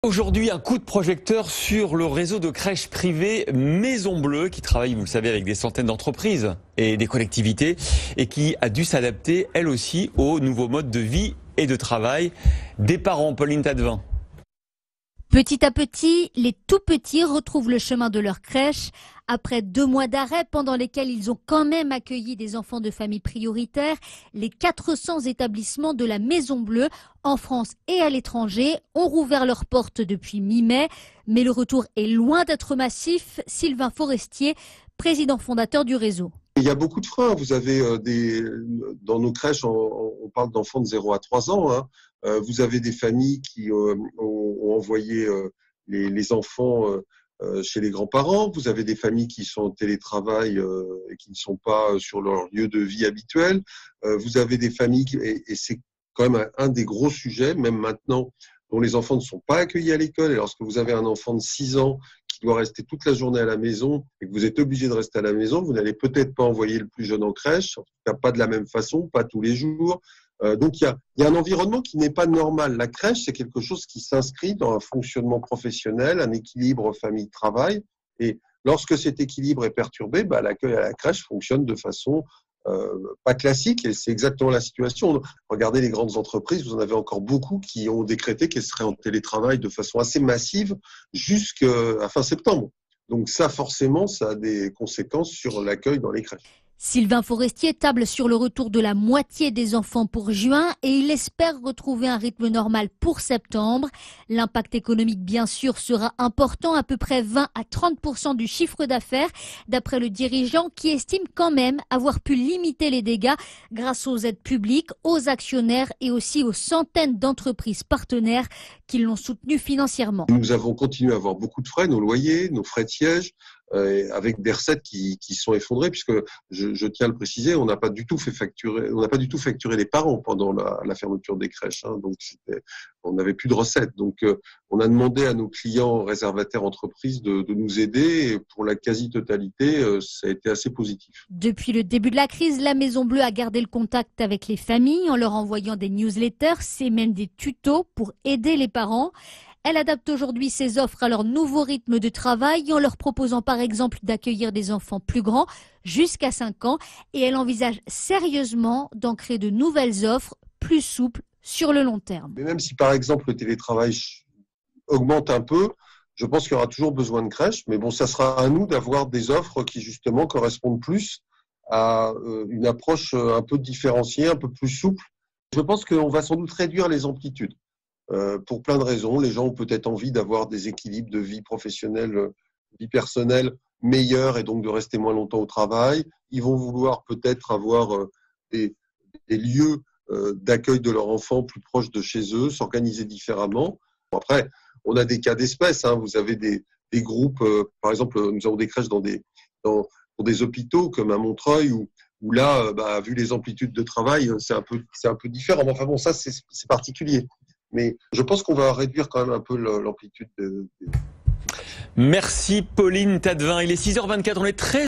Aujourd'hui, un coup de projecteur sur le réseau de crèches privées Maison Bleue qui travaille, vous le savez, avec des centaines d'entreprises et des collectivités et qui a dû s'adapter, elle aussi, aux nouveaux modes de vie et de travail des parents. Pauline Tadevin. Petit à petit, les tout-petits retrouvent le chemin de leur crèche. Après 2 mois d'arrêt pendant lesquels ils ont quand même accueilli des enfants de familles prioritaires, les 400 établissements de la Maison Bleue, en France et à l'étranger, ont rouvert leurs portes depuis mi-mai. Mais le retour est loin d'être massif. Sylvain Forestier, président fondateur du réseau. Il y a beaucoup de freins. Vous avez dans nos crèches, on parle d'enfants de 0 à 3 ans. Vous avez des familles qui ont envoyé les enfants chez les grands-parents. Vous avez des familles qui sont en télétravail et qui ne sont pas sur leur lieu de vie habituel. Vous avez des familles, et c'est quand même un des gros sujets, même maintenant, dont les enfants ne sont pas accueillis à l'école. Et lorsque vous avez un enfant de 6 ans qui doit rester toute la journée à la maison et que vous êtes obligé de rester à la maison, vous n'allez peut-être pas envoyer le plus jeune en crèche, en tout cas pas de la même façon, pas tous les jours. Donc il y a un environnement qui n'est pas normal. La crèche, c'est quelque chose qui s'inscrit dans un fonctionnement professionnel, un équilibre famille-travail. Et lorsque cet équilibre est perturbé, l'accueil à la crèche fonctionne de façon pas classique, et c'est exactement la situation. Regardez les grandes entreprises, vous en avez encore beaucoup qui ont décrété qu'elles seraient en télétravail de façon assez massive jusqu'à fin septembre. Donc ça, forcément, ça a des conséquences sur l'accueil dans les crèches. Sylvain Forestier table sur le retour de la moitié des enfants pour juin et il espère retrouver un rythme normal pour septembre. L'impact économique, bien sûr, sera important, à peu près 20 à 30% du chiffre d'affaires, d'après le dirigeant qui estime quand même avoir pu limiter les dégâts grâce aux aides publiques, aux actionnaires et aussi aux centaines d'entreprises partenaires qui l'ont soutenu financièrement. Nous avons continué à avoir beaucoup de frais, nos loyers, nos frais de siège, avec des recettes qui sont effondrées, puisque je tiens à le préciser, on n'a pas du tout facturé les parents pendant la fermeture des crèches, donc on n'avait plus de recettes. Donc on a demandé à nos clients réservataires entreprises de nous aider, et pour la quasi-totalité, ça a été assez positif. Depuis le début de la crise, la Maison Bleue a gardé le contact avec les familles en leur envoyant des newsletters et même des tutos pour aider les parents. Elle adapte aujourd'hui ses offres à leur nouveau rythme de travail en leur proposant par exemple d'accueillir des enfants plus grands jusqu'à 5 ans et elle envisage sérieusement d'en créer de nouvelles offres plus souples sur le long terme. Mais même si par exemple le télétravail augmente un peu, je pense qu'il y aura toujours besoin de crèches, mais bon, ça sera à nous d'avoir des offres qui justement correspondent plus à une approche un peu différenciée, un peu plus souple. Je pense qu'on va sans doute réduire les amplitudes. Pour plein de raisons. Les gens ont peut-être envie d'avoir des équilibres de vie professionnelle, vie personnelle meilleurs et donc de rester moins longtemps au travail. Ils vont vouloir peut-être avoir des lieux d'accueil de leurs enfants plus proches de chez eux, s'organiser différemment. Après, on a des cas d'espèce. Vous avez des groupes, par exemple, nous avons des crèches dans des hôpitaux comme à Montreuil où là, vu les amplitudes de travail, c'est un peu différent. Enfin bon, ça c'est particulier. Mais je pense qu'on va réduire quand même un peu l'amplitude. Merci Pauline Tadevin. Il est 6h24, on est très